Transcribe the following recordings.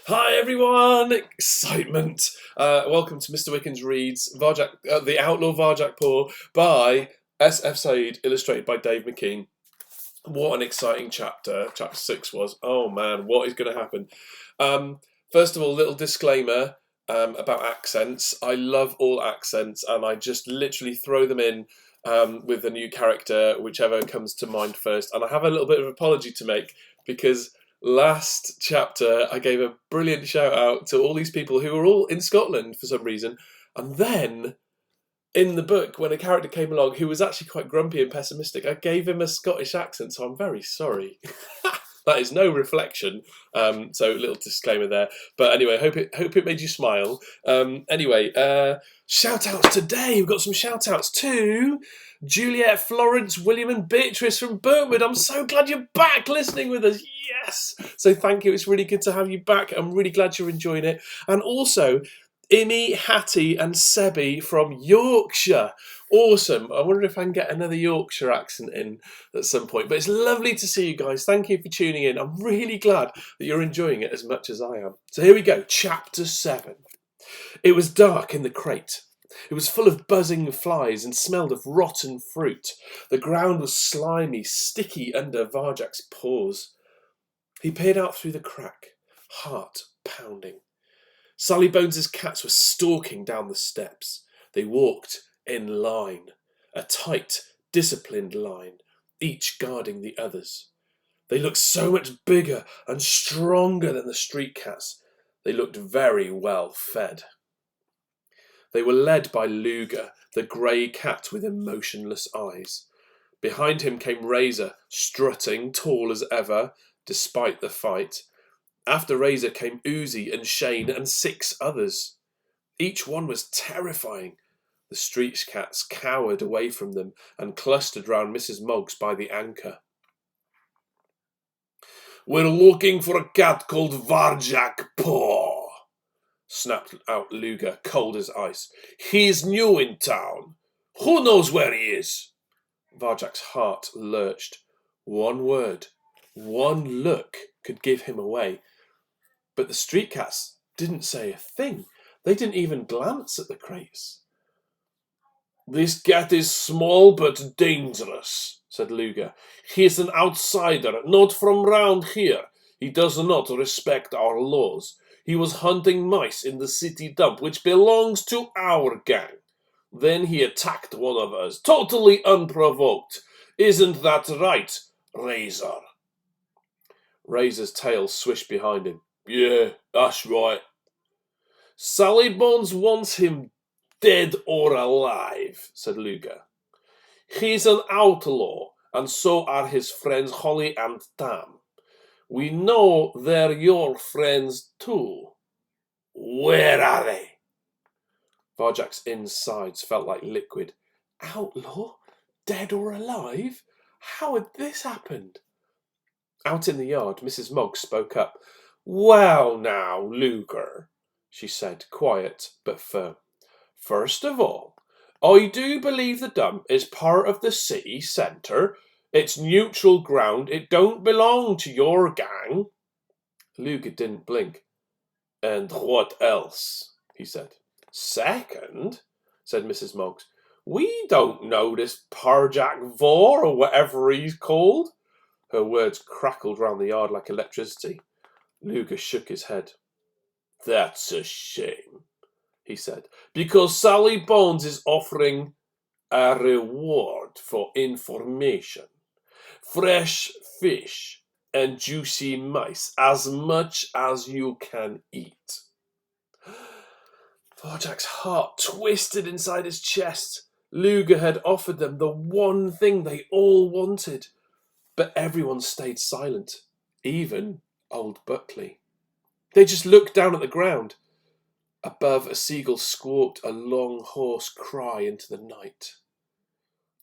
Hi everyone! Excitement! Welcome to Mr. Wickins Reads, the Outlaw Varjak Paw by S.F. Said, illustrated by Dave McKeen. What an exciting chapter 6 was. Oh man, what is going to happen? First of all, little disclaimer about accents. I love all accents and I just literally throw them in with a new character, whichever comes to mind first. And I have a little bit of apology to make because last chapter I gave a brilliant shout out to all these people who were all in Scotland for some reason, and then in the book when a character came along who was actually quite grumpy and pessimistic, I gave him a Scottish accent, so I'm very sorry. That is no reflection, so a little disclaimer there. But anyway, hope it made you smile. Shout outs today. We've got some shout outs to Juliet, Florence, William and Beatrice from Burntwood. I'm so glad you're back listening with us. Yes. So thank you. It's really good to have you back. I'm really glad you're enjoying it. And also Imi, Hattie and Sebi from Yorkshire. Awesome. I wonder if I can get another Yorkshire accent in at some point. But it's lovely to see you guys. Thank you for tuning in. I'm really glad that you're enjoying it as much as I am. So here we go. Chapter 7. It was dark in the crate. It was full of buzzing flies and smelled of rotten fruit. The ground was slimy, sticky under Varjak's paws. He peered out through the crack, heart pounding. Sally Bones's cats were stalking down the steps. They walked in line, a tight, disciplined line, each guarding the others. They looked so much bigger and stronger than the street cats. They looked very well fed. They were led by Luger, the grey cat with emotionless eyes. Behind him came Razor, strutting, tall as ever, despite the fight. After Razor came Uzi and Shane and 6 others. Each one was terrifying. The street cats cowered away from them and clustered round Mrs. Moggs by the anchor. "We're looking for a cat called Varjak Paw," snapped out Luger, cold as ice. "He's new in town. Who knows where he is?" Varjak's heart lurched. One word, one look could give him away. But the street cats didn't say a thing. They didn't even glance at the crates. "This cat is small but dangerous," said Luger. "He is an outsider, not from round here. He does not respect our laws. He was hunting mice in the city dump, which belongs to our gang. Then he attacked one of us, totally unprovoked. Isn't that right, Razor?" Razor's tail swished behind him. "Yeah, that's right." "Sally Bones wants him dead or alive," said Luger. "He's an outlaw, and so are his friends Holly and Tam. We know they're your friends too. Where are they?" Varjak's insides felt like liquid. Outlaw? Dead or alive? How had this happened? Out in the yard, Mrs. Moggs spoke up. "Well now, Luger," she said, quiet but firm. "First of all, I do believe the dump is part of the city centre. It's neutral ground. It don't belong to your gang." Luger didn't blink. "And what else?" he said. "Second," said Mrs. Moggs, "we don't know this Parjak Vor or whatever he's called." Her words crackled round the yard like electricity. Luger shook his head. "That's a shame," he said, "because Sally Bones is offering a reward for information. Fresh fish and juicy mice, as much as you can eat." Varjak's heart twisted inside his chest. Luger had offered them the one thing they all wanted. But everyone stayed silent, even old Buckley. They just looked down at the ground. Above, a seagull squawked a long, hoarse cry into the night.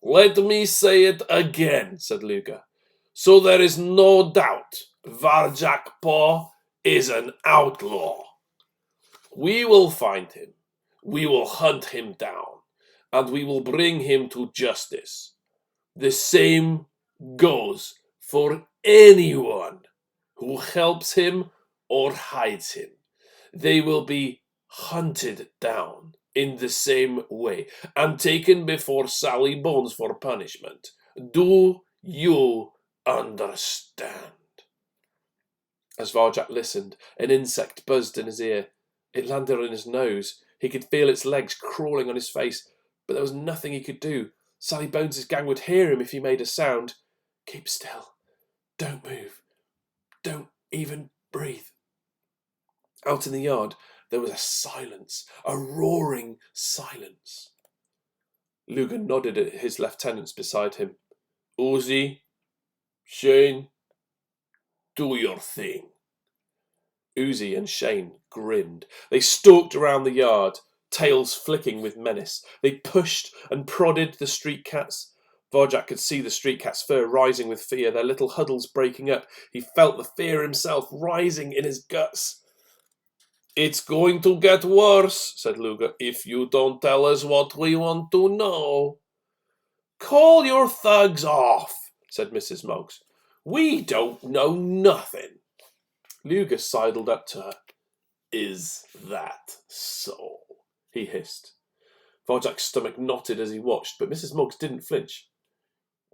"Let me say it again," said Luger, "so there is no doubt. Varjak Paw is an outlaw. We will find him. We will hunt him down, and we will bring him to justice. The same goes for anyone who helps him or hides him, they will be hunted down in the same way and taken before Sally Bones for punishment. Do you understand? As Varjak listened, an insect buzzed in his ear. It landed on his nose. He could feel its legs crawling on his face, but there was nothing he could do. Sally Bones' gang would hear him if he made a sound. Keep still. Don't move. Don't even breathe. Out in the yard, there was a silence, a roaring silence. Luger nodded at his lieutenants beside him. Uzi, Shane, do your thing. Uzi and Shane grinned. They stalked around the yard, tails flicking with menace. They pushed and prodded the street cats. Varjak could see the street cat's fur rising with fear, their little huddles breaking up. He felt the fear himself rising in his guts. It's going to get worse, said Luger, if you don't tell us what we want to know. Call your thugs off, said Mrs. Moggs. We don't know nothing. Luger sidled up to her. Is that so? He hissed. Varjak's stomach knotted as he watched, but Mrs. Moggs didn't flinch.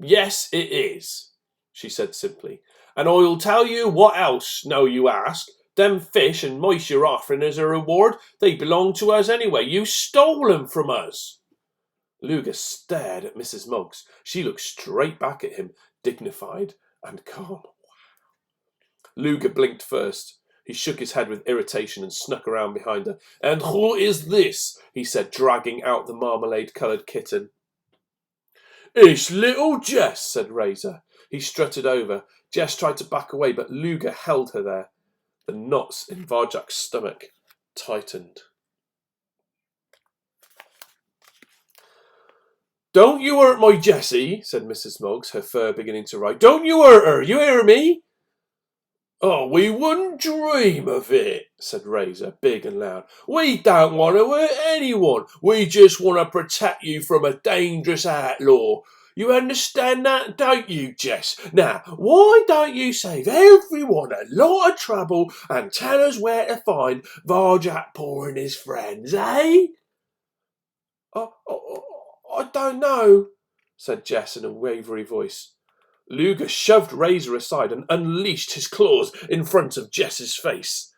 Yes, it is, she said simply. And I'll tell you what else, now you ask. Them fish and mice you're offering as a reward, they belong to us anyway. You stole them from us. Luger stared at Mrs. Moggs. She looked straight back at him, dignified and calm. Luger blinked first. He shook his head with irritation and snuck around behind her. And who is this? He said, dragging out the marmalade-coloured kitten. It's little Jess, said Razor. He strutted over. Jess tried to back away, but Luger held her there. The knots in Varjak's stomach tightened. Don't you hurt my Jessie, said Mrs. Moggs, her fur beginning to rise. Don't you hurt her, you hear me? Oh, we wouldn't dream of it, said Razor, big and loud. We don't want to hurt anyone. We just want to protect you from a dangerous outlaw. You understand that, don't you, Jess? Now, why don't you save everyone a lot of trouble and tell us where to find Varjak Paw and his friends, eh? I don't know, said Jess in a wavery voice. Luger shoved Razor aside and unleashed his claws in front of Jess's face.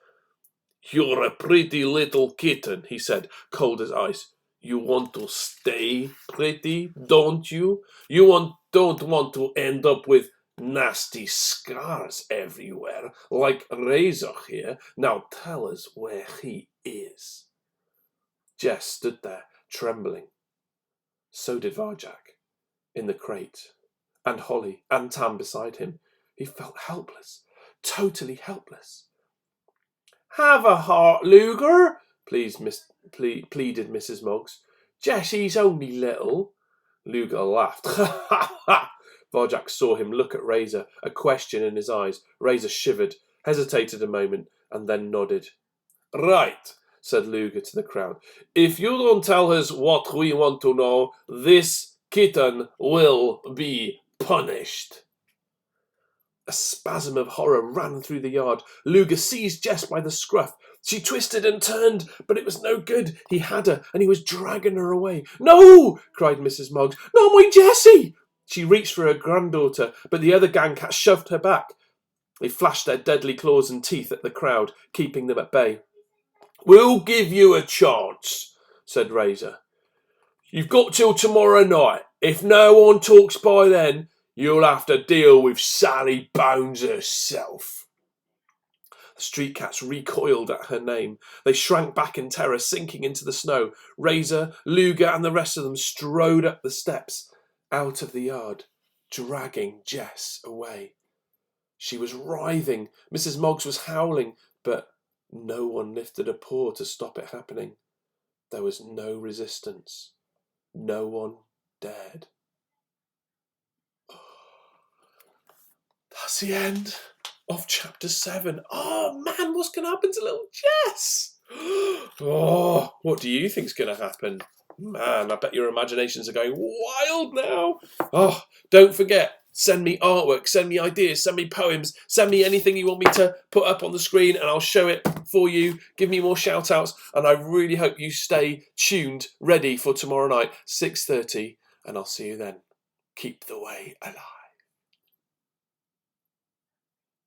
You're a pretty little kitten, he said, cold as ice. You want to stay pretty, don't you? You don't want to end up with nasty scars everywhere, like Razor here. Now tell us where he is. Jess stood there, trembling. So did Varjak, in the crate, and Holly and Tam beside him. He felt helpless, totally helpless. Have a heart, Luger, pleaded Mrs. Moggs. Jessie's only little. Luger laughed. Ha ha ha! Varjak saw him look at Razor, a question in his eyes. Razor shivered, hesitated a moment, and then nodded. Right, said Luger to the crowd. If you don't tell us what we want to know, this kitten will be punished. A spasm of horror ran through the yard. Luger seized Jess by the scruff. She twisted and turned, but it was no good. He had her, and he was dragging her away. No! Cried Mrs. Moggs. Not my Jessie! She reached for her granddaughter, but the other gang cats shoved her back. They flashed their deadly claws and teeth at the crowd, keeping them at bay. We'll give you a chance, said Razor. You've got till tomorrow night. If no one talks by then, you'll have to deal with Sally Bones herself. The street cats recoiled at her name. They shrank back in terror, sinking into the snow. Razor, Luger, and the rest of them strode up the steps, out of the yard, dragging Jess away. She was writhing. Mrs. Moggs was howling, but no one lifted a paw to stop it happening. There was no resistance. No one dared. That's the end of chapter 7. Oh man, what's going to happen to little Jess? Oh, what do you think's going to happen? Man, I bet your imaginations are going wild now. Oh, don't forget Send me artwork, send me ideas, send me poems, send me anything you want me to put up on the screen and I'll show it for you. Give me more shout outs, and I really hope you stay tuned, ready for tomorrow night, 6:30, and I'll see you then. Keep the way alive.